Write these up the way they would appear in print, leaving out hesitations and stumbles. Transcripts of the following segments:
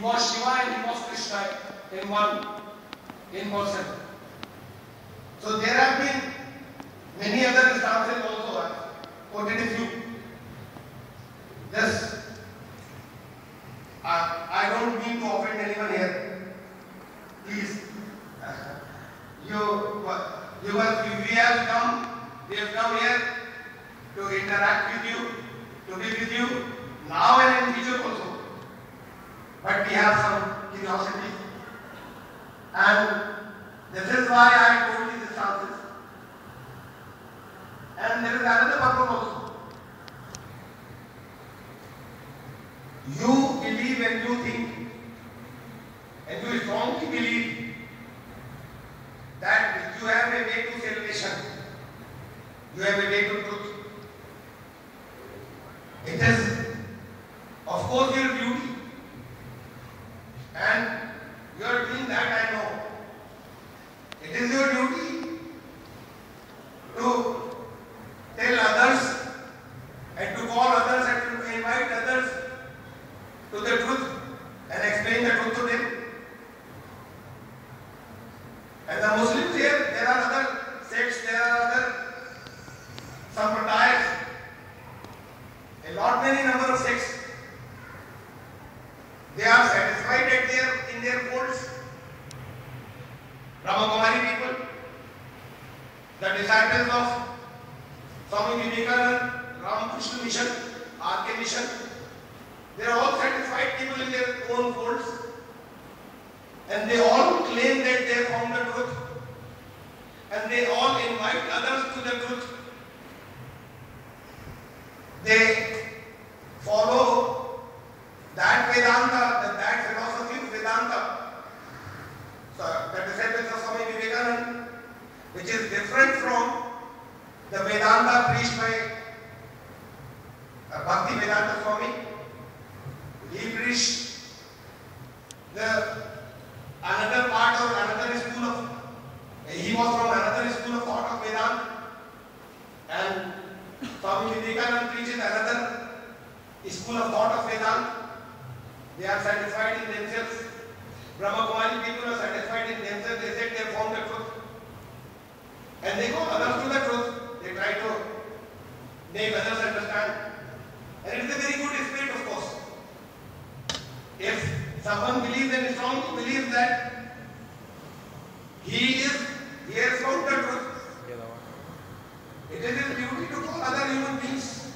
was Shiva and he was Krishna in one, in person. So there have been many other instances also. I quoted a few. This, I don't mean to offend anyone here. Please, we have come here to interact with you, to be with you now and in future also. But we have some curiosity, and this is why I told you these answers. And there is another purpose also. You believe and you think, and you strongly believe that you have a way to salvation, you have a way to truth. It is, of course, your duty, and you are doing that, I know. It is your duty to tell others and to call others and to invite others to the truth and explain the truth to them. And the Muslims here, there are other sects, there are other sampradayas, a lot many number of sects. They are satisfied in their folds. Brahmakumari people, the disciples of Swami Vivekananda, Ramakrishna Mission, RK Mission, they are all satisfied people in their own folds, and they all claim that they have found the truth, and they all invite others to the truth. They follow that Vedanta, that philosophy of Vedanta, so the disciples of Swami Vivekananda, which is different from the Vedanta preached by Bhakti Vedanta Swami. He preached another part or another school of, he was from another school of thought of Vedanta, and Swami Vivekananda preaches another school of thought of Vedanta. They are satisfied in themselves. Brahmakumari people are satisfied in themselves. They said they have found the truth, and they call others to the truth. They try to make others understand, and it is a very good spirit, of course. If someone believes and strongly believes that he has found the truth, it is his duty to call other human beings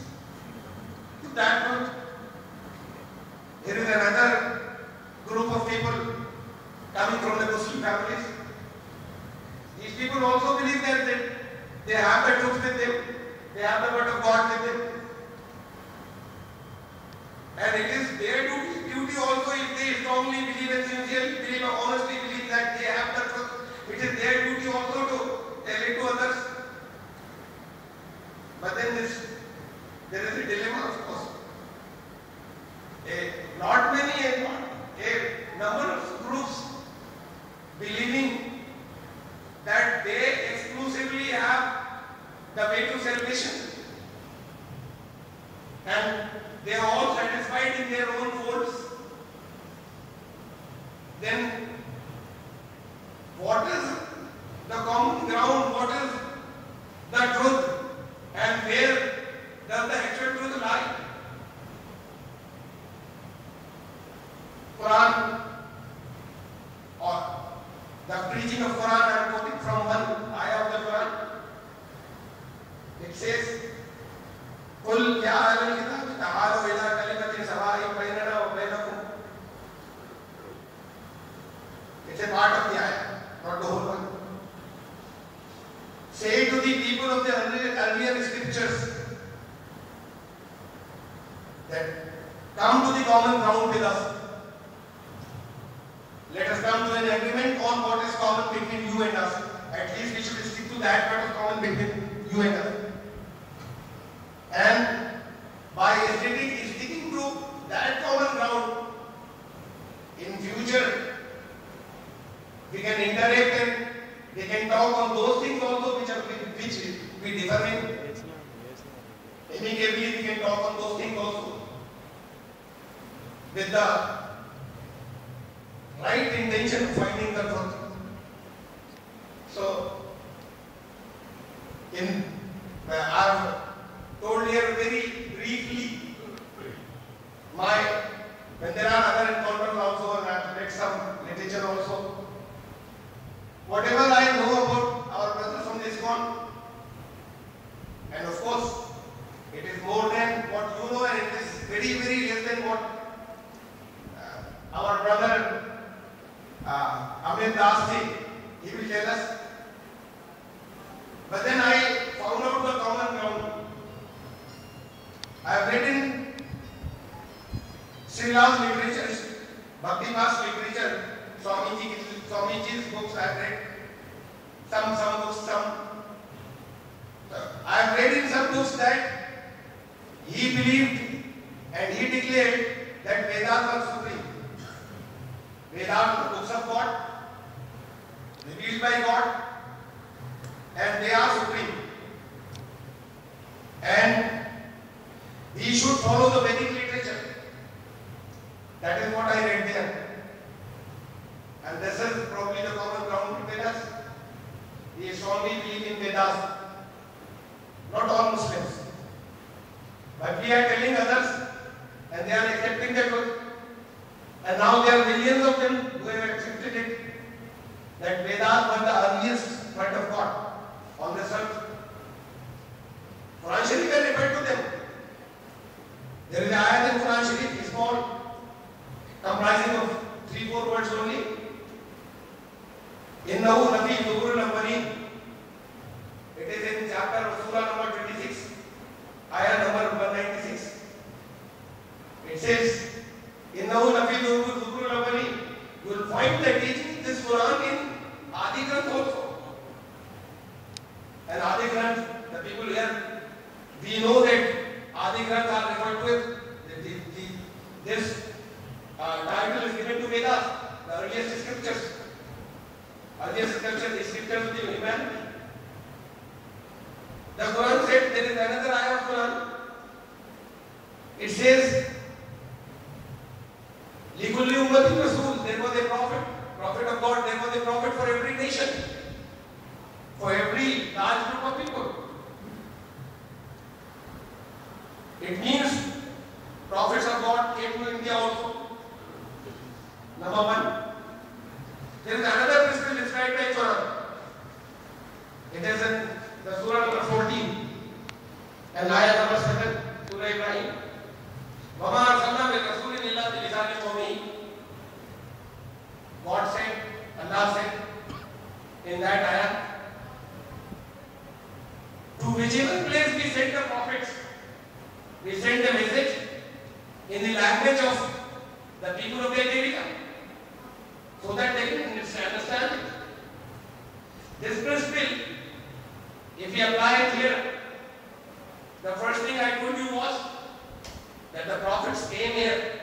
to that truth. There is another group of people coming from the Muslim families. These people also believe that they have the truth with them, they have the word of God with them. And it is their duty also, if they strongly believe and sincerely believe or honestly believe that they have the truth, it is their duty also to tell it to others. But then there is a dilemma, of course. A number of groups believing that they exclusively have the way to salvation, and they are all satisfied in their own folds. Then what is the common ground? What is the truth? And where does the actual truth lie? Quran, or the preaching of Quran, I am quoting from one ayah of the Quran. It says, قُلْ يَا أَهْلَ الْكِتَابِ تَعَالَوْا إِلَىٰ كَلِمَةٍ سَوَاءٍ بَيْنَنَا وَبَيْنَكُمْ. It's a part of the ayah, not the whole one. Say to the people of the earlier scriptures that come to the common ground with us. Let us come to an agreement on what is common between you and us. At least we should stick to that what is common between you and us. And by sticking to that common ground, in future we can interact and we can talk on those things also which we differ in. Amicably we can talk on those things also with the right intention of finding the truth. So, I have told here very briefly when there are other encounters also, and I have read some literature also. Whatever I know about our brothers from ISKCON, and of course, it is more than what you know, and it is very, very less than what our brother Amit Das ji, he will tell us. But then I found out the common ground. I have read in Srila's literature, Bhakti Mas literature, Swamiji's books I have read. Some books, I have read in some books that he believed and he declared that Vedas are supreme. Vedas are the books of God, revealed by God, and they are supreme. And we should follow the Vedic literature. That is what I read there. And this is probably the common ground between us. We strongly believe in Vedas. Not all Muslims. But we are telling others, and they are accepting the truth. And now there are millions of them who have accepted it, that Vedas were the earliest word of God on this earth. Quran Sharif can refer to them. There is an ayat in Quran Sharif, is called, comprising of 3-4 words only. Innahu Nafi Zuburul Awwalin. It is in chapter of Surah number 26, ayah number 196. It says, Innahu Nafi Zuburul Awwalin. You will find the teaching in this Quran in Adi Granth also. And Adi Granth, the people here, we know that Adi Granth are referred to as this title is given to Vedas, the earliest scriptures. Earliest scriptures of the humanity. The Quran said, there is another ayah of Quran. It says, Likulli Ummatin Rasul, there was a prophet of God, there was a prophet for every nation, for every large group of people. It means prophets of God came to India also. Number one. There is another principle described by Quran. It is in the Surah number 14 and ayah number 7, Surah Ibrahim. وَمَا أَرْسَلْنَا مِن رَّسُولٍ إِلَّا بِلِسَانِ قَوْمِهِ. God said, Allah said in that ayah, to whichever place we send the prophets, we send the message in the language of the people of that area, so that they can understand it. This principle, if we apply it here, the first thing I told you was that the prophets came here.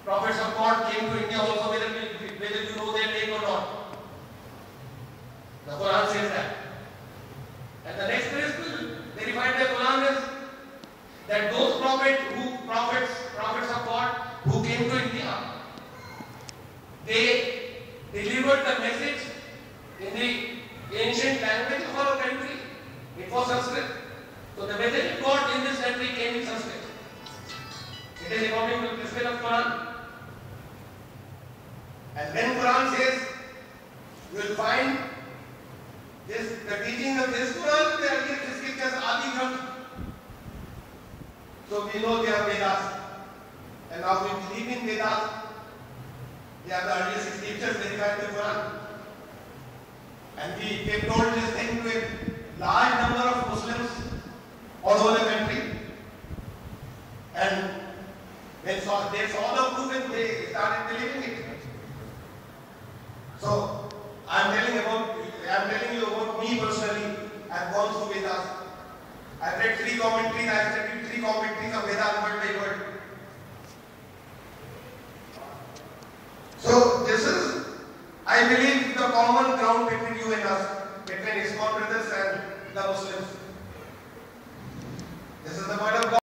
Prophets of God came to India also, whether you know their name or not. The Quran says that. And the next principle verified by Quran is that those prophets of God who came to India, they delivered the message in the ancient language of our country. It was Sanskrit. So the message of God in this country came in Sanskrit. It is according to the principle of Quran. And when Quran says, you will find the teaching of this Quran, the earliest scriptures, Adi Granth. So we know they are Vedas. And now we believe in Vedas. They are the earliest scriptures verified by Quran. And we have told this thing to a large number of Muslims all over the country. And when they saw the proof and they started believing it. So I am telling you about me personally. I have gone through Vedas. I have read 3 commentaries. I have studied 3 commentaries of Vedas word by word. So this is, I believe, the common ground between you and us, between ISKCON brothers and the Muslims.